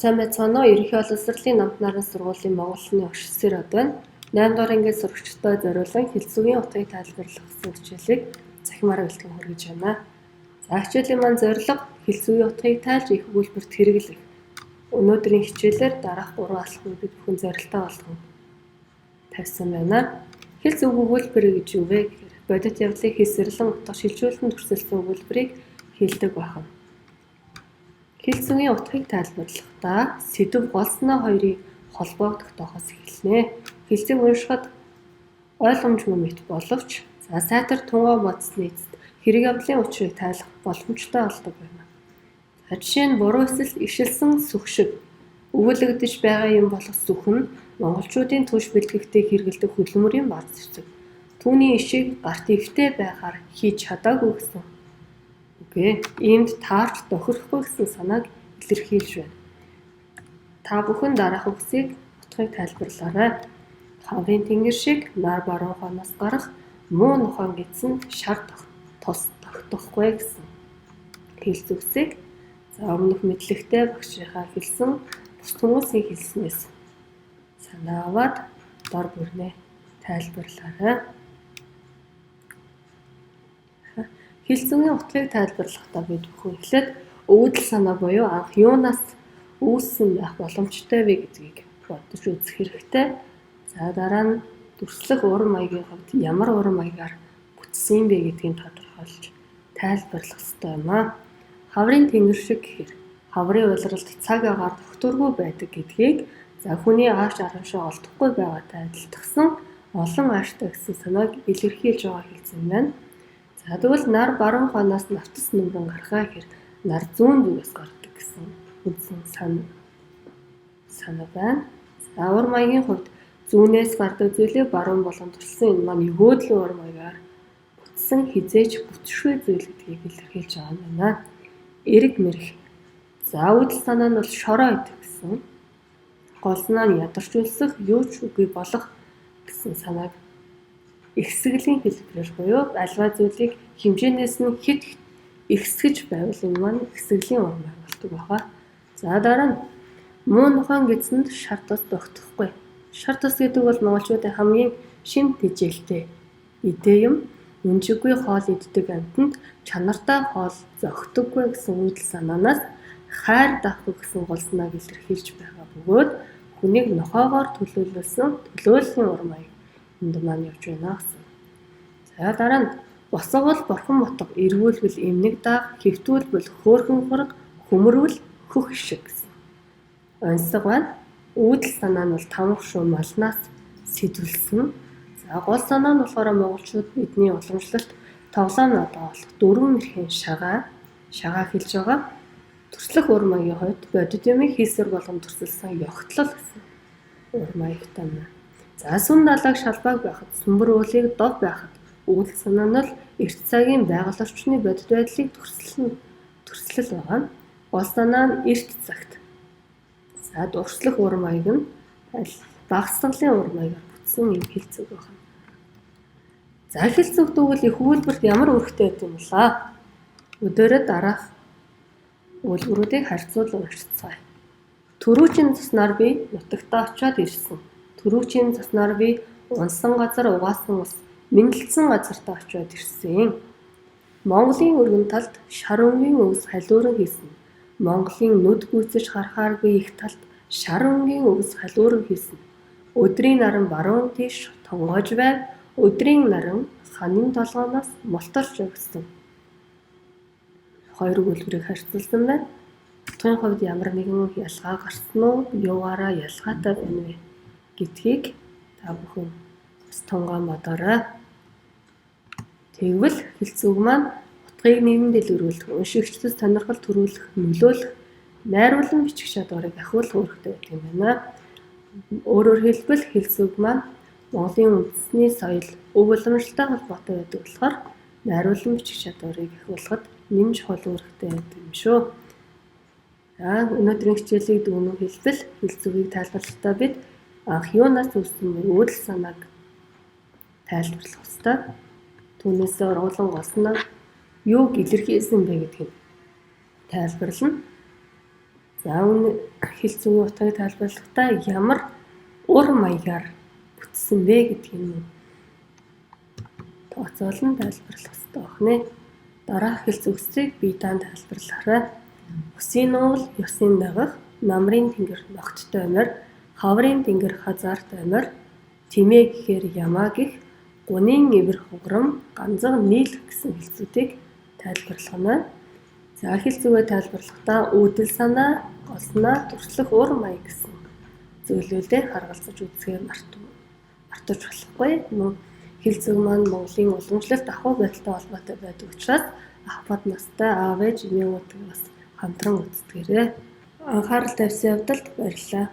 Сайн байцгаана уу? Ерөнхий боловсролын намт нарийн сургуулийн Монголны огш Сэрод байна. 8 дугаар ангид сурагчдад зориулан хэлцүүгийн утгыг тайлбарлах гэсэн хичээлийг захимаараа бэлтгэн хүргэж байна. За хичээлийн маань зорилго хэлцүүгийн утгыг тайлж их өгүүлбэрт хэрэглэх. Өнөөдрийн хичээлээр дараах 3 алхмыг бид бүхэн зорилттой болгон тавьсан байна. Хэлц өгүүлбэр гэж юу вэ гэхээр бодит явдлыг хэлсэрлэн утга шилжүүлэн төрсөлсөн өгүүлбэрийг хэлдэг байна. Хэлцүүгийн утгыг тайлбарлахдаа сэдв гол санаа хоёрыг холбоог тогтоохоос эхэлнэ. Хэлцийг уншихад ойлгомжгүй мэт боловч сайтар тунгай бодсны эцэст хэрэг явдлын учрыг тайлах боломжтой болдог байна. Жишээ нь буруу эсвэл ишилсэн сүх шиг өгүүлэгдэж байгаа юм болох сүх нь монголчуудын түнш бэлтгэгтээ хэрэглэдэг хөдөлмөрийн бааз зэрэг. Түүний ишийг гарт эвтэй байхаар хийж чадаагүй гэсэн. Иймд таарч тохирохгүй гэсэн санааг илэрхийлж байна. Та бүхэн дараах үгсийг утгыг тайлбарлаарай. Хаврын тэнгэр шиг нар баруун хойноос гарах муу нохойн гэсэн шар тос тогтохгүй гэсэн. Хэлц үгсийг өмнөх мэдлэгтэй багшийнхаа хэлсэн бус хүмүүсийн хэлснээс санаа аваад дор бүрнээ тайлбарлаарай. Хэлцүүгийн утгыг тайлбарлахдаа бид бүхэн эхлээд өвдөл санаа буюу анх юунаас үүссэн байх боломжтой вэ гэдгийг бодож үзэх хэрэгтэй. За дараа нь дүрслэх уран маягийн хувьд ямар уран маягаар бүтсэн бэ гэдгийг тодорхойлж тайлбарлах ёстой юм аа. Хаврын тэнгэр шиг гэхээр хаврын улиралд цаг агаар докторгүй байдаг гэдгийг хүний ааш арамшаа олдохгүй байгаатай адилтгсан олон ааштай гэсэн санааг илэрхийлж байгаа хэлсэн байна. За тэгвэл нар баруун хойноос навтас нүрэн гарахаа гэхээр нар зүүн зүгээс гардаг гэсэн үндсэн санаа байна. За уран маягийн хувьд зүүнээс гардаг зүйлийг баруун болгон турсан энэ маань өгөөдлийн уран маягаар бүтсэн хизээч бүтшгүй зүйл гэдгийг илэрхийлж байгаа юм байна. Эрэг мэрэх. За үүдэл санаа нь бол шороо идэх гэсэн. Гол санаа нь ядарч үлсэх, юу ч үгүй болох гэсэн санааг ихсгэлийн хэлбэрээр буюу альва зүйлийг хэмжээнээс нь хэд ихсгэж байвал энэ маань ихсгэлийн уран маяг болдог байгаа. За дараа нь муу нохойн гэсэнд шар тос тогтохгүй. Шар тос гэдэг бол монголчуудын хамгийн шим тэжээлтэй идэ юм. Үнжиггүй хоол иддэг амьтанд чанартай хоол зөгтөггүй гэсэн үүдэл санаанаас хайр давхгүй гэсэн гол санааг илэрхийлж байгаа бөгөөд хүнийг нохоогоор төлөөллийн уран маяг энд маань явж байна гэсэн. За дараа нь босго бол борхон мотго, эргүүлбэл эмнэг даах, хэвтүүлбэл хөөхөн хураг, хөмөрвөл хөх шиг гэсэн. Онцлог байна. Үүдэл санаа нь бол тамх шүү малнаас сэдвэлсэн. За гол санаа нь болохоор монголчууд бидний уламжлалт тоглоомнод болох дөрвөн мэрхийн шагаа хэлж байгаа. Төрслөх уран маягийн хувьд бодит юмыг хийсвэр болгон төрсөлсөн ёгтлол гэсэн уран маягтай байна. За сүн далайг шалбааг байхад, сүмбэр уулыг дов байхад үүдэл санаа нь бол эрт цагийн байгаль орчны бодит байдлыг төрслөл байгаа. Гол санаа нь эрт цагт. За дурслах уран маяг нь багцлаглын уран маягаар бүтсэн юм хэлцэг байна. За хэлцэг тэгвэл их өгүүлбэрт ямар үүрэгтэй байд юм бэлээ? Өдөрөө дараах өгүүлбэрүүдийг харьцуулан уншицгаая. Төрүүчийн заснаар би нутагтаа очиод ирсэн. Төрүүчийн заснаар би унсан газар угаасан ус мэндэлсэн газартаа очиод ирсэн. Монголын өргөн талд шар өнгийн өгс халиуран хийсэн. Монголын нүд гүйцэж харахааргүй их талд шар өнгийн өгс халиуран хийсэн. Өдрийн наран баруун тийш тонгойж байв. Өдрийн наран ханын толгооноос молторч өгсөн. Хоёр өгүүлбэрийг харьцуулсан байна. Утгын хувьд ямар нэгэн ялгаа гарсан уу? Юугаараа ялгаатай байна вэ гэдгийг та бүхэн тонгоо модорой. Тэгвэл хэлцүүг маань утгыг нийгэмд илрүүлэх, уншигчдад сонирхол төрүүлэх, нөлөөлөх, найруулан бичих чадварыг ахиулах үүрэгтэй байдаг юм байна. Өөрөөр хэлбэл хэлцүүг маань Монголын үндэсний соёл, өв уламжлалтай холбоотой байдаг болохоор найруулан бичих чадварыг ахиулахад нэмж хол үүрэгтэй байдаг юм шүү. За өнөөдрийн хичээлийг дүгнэн хэлбэл хэлцүүгийг тайлбарлахдаа бид анх юунаас үүссэн бэ? Үүдэл санааг тайлбарлах ёстой. Түүнээс ургуулсан гол санаа юуг илэрхийлсэн бэ гэдгийг тайлбарлана. За үүн хэлцүүгийн утгыг тайлбарлахдаа ямар ур маягаар бүтсэн бэ гэдгийг нь тооцоолон тайлбарлах хэрэгтэй байна. Дараах хэлцүүгсийг бие даан тайлбарлахаараа усын нуул, ёсын дагах, намрын тэнгэр ногттой морь, хаврын тэнгэр хазаартай морь, тимээ гэхээр ямаа гих, гунийн ивэр хугарам, ганцхан нийл гэсэн хэлцүүдийг тайлбарлана. За хэлцүүгээ тайлбарлахдаа үүдэл санаа, олсноо туршлах ур маяг гэсэн зүйлүүдээр харгалзаж үзэхээр мартаж болохгүй. Мөн хэлцүүг маань Монголын уламжлалт ахуй байдалтай холбоотой байдаг учраас ахмад настай аав ээж эмээгүүдийг бас хамтран үздэгээрэй. Анхаарал тавьсан явдалд баярлалаа.